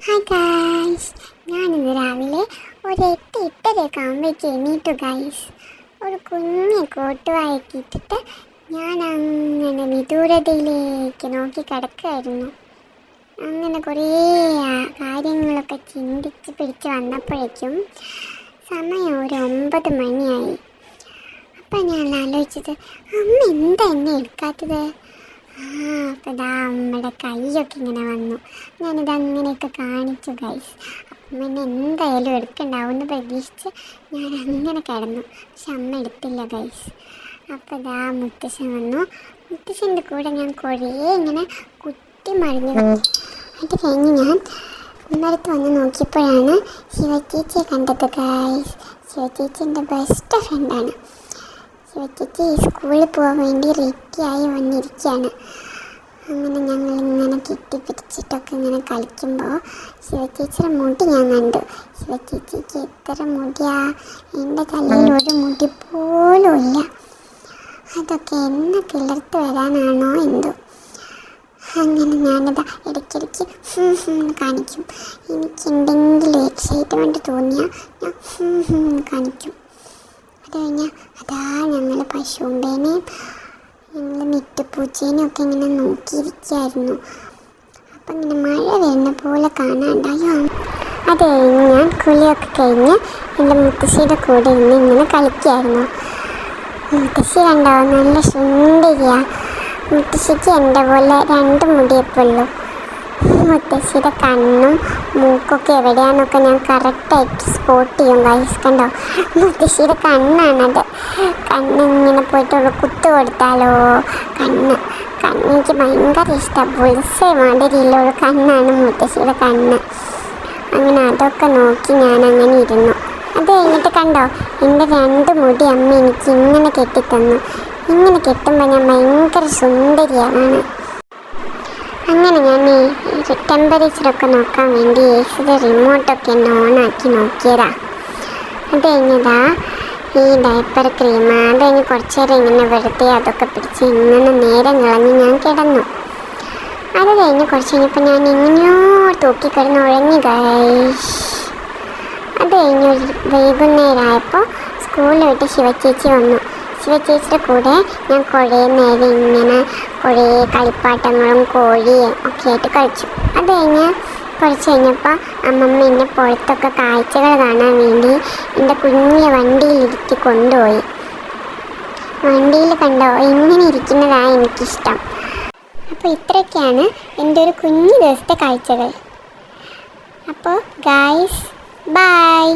Hi guys, ഞാനിന്ന് രാവിലെ ഒരു 8-8:30 ആകുമ്പോഴേക്ക് എണീറ്റു ഗായ്സ്. ഒരു കുഞ്ഞു കോട്ടുവായൊക്കെ ഇട്ടിട്ട് ഞാൻ അങ്ങനെ വിദൂരതയിലേക്ക് നോക്കി കിടക്കുമായിരുന്നു. അങ്ങനെ കുറേ കാര്യങ്ങളൊക്കെ ചിന്തിച്ച് പിടിച്ച് വന്നപ്പോഴേക്കും സമയം ഒരു 9 മണിയായി. അപ്പം ഞാൻ ആലോചിച്ചത്, അമ്മ എന്താ എന്നെ എടുക്കാത്തത്? അപ്പം ഇതാ അമ്മയുടെ കൈയൊക്കെ ഇങ്ങനെ വന്നു. ഞാനിതങ്ങനെയൊക്കെ കാണിച്ചു ഗൈസ്. അപ്പം എന്നെ എന്തായാലും എടുക്കണ്ടാവും എന്ന് പ്രതീക്ഷിച്ച് ഞാൻ അങ്ങനെ കിടന്നു. പക്ഷെ അമ്മ എടുത്തില്ല ഗൈസ്. അപ്പം ഇതാ മുത്തശ്ശൻ വന്നു. മുത്തശ്ശൻ്റെ കൂടെ ഞാൻ കുറേ ഇങ്ങനെ കുത്തി മറിഞ്ഞു. അത് കഴിഞ്ഞ് ഞാൻ ഉമ്മരത്ത് വന്ന് നോക്കിയപ്പോഴാണ് ശിവചേച്ചിയെ കണ്ടത് ഗൈസ്. ശിവചേച്ചി എൻ്റെ ബെസ്റ്റ് ഫ്രണ്ടാണ്. ശിവചേച്ചി സ്കൂളിൽ പോകാൻ വേണ്ടി റെഡിയായി വന്നിരിക്കുകയാണ്. അങ്ങനെ ഞങ്ങളിങ്ങനെ കെട്ടിപ്പിടിച്ചിട്ടൊക്കെ ഇങ്ങനെ കളിക്കുമ്പോൾ ശിവചേച്ചിയുടെ മുടി ഞാൻ കണ്ടു. ശിവചേച്ചിക്ക് എത്ര മുടിയാ, എൻ്റെ തലയിൽ ഒരു മുടി പോലും ഇല്ല. അതൊക്കെ എന്നെ കിളർത്ത് വരാനാണോ എന്തോ. അങ്ങനെ ഞാനിതാ ഇടയ്ക്കിടയ്ക്ക് കാണിക്കും. എനിക്ക് എന്തെങ്കിലും എക്സൈറ്റ്മെൻറ്റ് തോന്നിയാൽ ഞാൻ കാണിക്കും. അത് കഴിഞ്ഞാൽ അതാ ഞങ്ങൾ പശുമ്പേനെയും ഞങ്ങൾ മിറ്റപ്പൂച്ചേനെയും ഒക്കെ ഇങ്ങനെ നോക്കിയിരിക്കുകയായിരുന്നു. അപ്പം ഇങ്ങനെ മഴ വരുന്ന പോലെ കാണാണ്ടായോ. അത് കഴിഞ്ഞ് ഞാൻ കുളിയൊക്കെ കഴിഞ്ഞ് എൻ്റെ മുത്തശ്ശിയുടെ കൂടെ ഇങ്ങനെ കളിക്കുകയായിരുന്നു. മുത്തശ്ശി കണ്ടാവും, നല്ല സുന്ദരിയാണ്. മുത്തശ്ശിക്ക് എൻ്റെ പോലെ 2 മുടിയപ്പുള്ളൂ. മുത്തശ്ശിയുടെ കണ്ണും മൂക്കൊക്കെ എവിടെയാണെന്നൊക്കെ ഞാൻ കറക്റ്റായിട്ട് സ്പോട്ട് ചെയ്യും ഗൈസ്. കണ്ടോ, മുത്തശ്ശിയുടെ കണ്ണാണത്. കണ്ണിങ്ങനെ പോയിട്ട് കുത്തു കൊടുത്താലോ. കണ്ണെനിക്ക് ഭയങ്കര ഇഷ്ടമാണ്. പുൽസേ മാതിരിയുള്ള കണ്ണാണ് മുത്തശ്ശിയുടെ കണ്ണ്. അങ്ങനെ അതൊക്കെ നോക്കി ഞാൻ അങ്ങനെ ഇരുന്നു. അത് കഴിഞ്ഞിട്ട് കണ്ടോ, എൻ്റെ 2 മുടി അമ്മ എനിക്ക് ഇങ്ങനെ കെട്ടിത്തന്നു. ഇങ്ങനെ കെട്ടുമ്പോൾ ഞാൻ ഭയങ്കര സുന്ദരിയാണ്. അങ്ങനെ ഞാൻ ഈ ടെമ്പറേച്ചറൊക്കെ നോക്കാൻ വേണ്ടി ഏസിയുടെ റിമോട്ടൊക്കെ ഒന്ന് ഓണാക്കി നോക്കിയതാ. അത് കഴിഞ്ഞതാ ഈ ഡയപ്പർ ക്രീം. അത് കഴിഞ്ഞ് കുറച്ച് നേരം ഇങ്ങനെ വെറുതെ അതൊക്കെ പിടിച്ച് ഇങ്ങനെ നേരം കളഞ്ഞ് ഞാൻ കിടന്നു. അത് കഴിഞ്ഞ് കുറച്ച് കഴിഞ്ഞപ്പോൾ ഞാൻ ഇങ്ങനെയോ തൂക്കിക്കിടന്ന് ഉഴഞ്ഞു ഗൈസ്. അത് കഴിഞ്ഞ് വൈകുന്നേരമായപ്പോൾ സ്കൂളിൽ വിട്ട് ശിവചേച്ചി വന്നു. ശിവചേച്ചിയുടെ കൂടെ ഞാൻ കുറേ നേരം ഇങ്ങനെ കുറേ കളിപ്പാട്ടങ്ങളും കോഴിയും ഒക്കെ ആയിട്ട് കളിച്ചു. അത് കഴിഞ്ഞ് കുറച്ച് കഴിഞ്ഞപ്പോൾ അമ്മമ്മ എന്നെ പുറത്തൊക്കെ കാഴ്ചകൾ കാണാൻ വേണ്ടി എൻ്റെ കുഞ്ഞിയെ വണ്ടിയിലിരുത്തി കൊണ്ടുപോയി. വണ്ടിയിൽ കണ്ടോ, ഇങ്ങനെ ഇരിക്കുന്നതാണ് എനിക്കിഷ്ടം. അപ്പോൾ ഇത്രയൊക്കെയാണ് എൻ്റെ ഒരു കുഞ്ഞു ദിവസത്തെ കാഴ്ചകൾ. അപ്പോൾ ഗായ്സ്, ബൈ.